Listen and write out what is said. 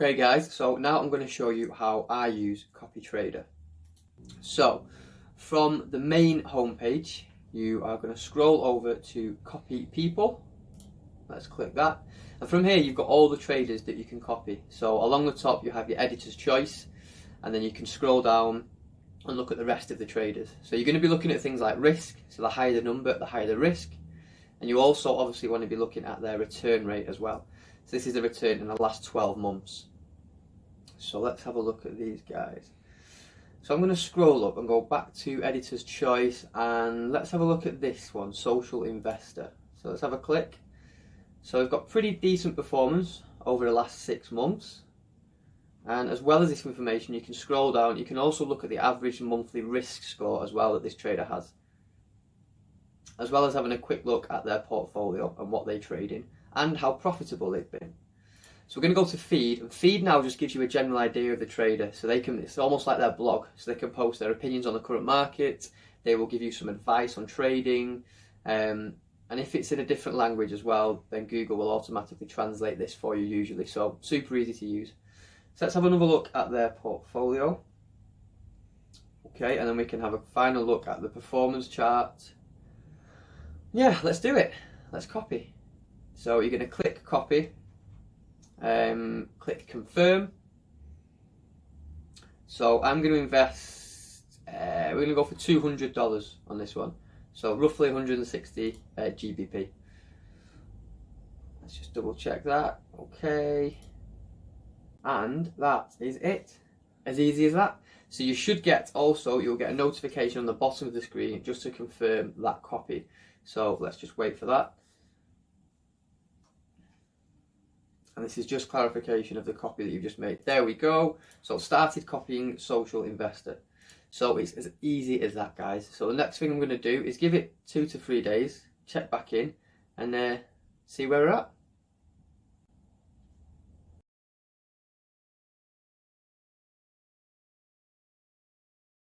Okay guys, so now I'm going to show you how I use CopyTrader. So from the main homepage, you are going to scroll over to Copy People. Let's click that. And from here you've got all the traders that you can copy. So along the top you have your editor's choice, and then you can scroll down and look at the rest of the traders. So you're going to be looking at things like risk, so the higher the number, the higher the risk. And you also obviously want to be looking at their return rate as well. So this is the return in the last 12 months. So let's have a look at these guys. So I'm going to scroll up and go back to editor's choice, and let's have a look at this one, social investor. So let's have a click. So we've got pretty decent performance over the last 6 months. And as well as this information, you can scroll down. You can also look at the average monthly risk score as well that this trader has, as well as having a quick look at their portfolio and what they trade in and how profitable they've been. So we're going to go to feed, and feed now just gives you a general idea of the trader. So they can, it's almost like their blog, so they can post their opinions on the current market. They will give you some advice on trading, and if it's in a different language as well, then Google will automatically translate this for you usually. So super easy to use. So let's have another look at their portfolio. Okay, and then we can have a final look at the performance chart. Yeah, let's do it. Let's copy. So you're going to click copy, click confirm. So I'm going to invest, we're going to go for $200 on this one. So roughly 160 GBP. Let's just double check that. Okay. And that is it. As easy as that. So you should get also, you'll get a notification on the bottom of the screen just to confirm that copy. So let's just wait for that. And this is just clarification of the copy that you've just made. There we go. So started copying social investor. So it's as easy as that, guys. So the next thing I'm going to do is give it 2 to 3 days, check back in, and see where we're at.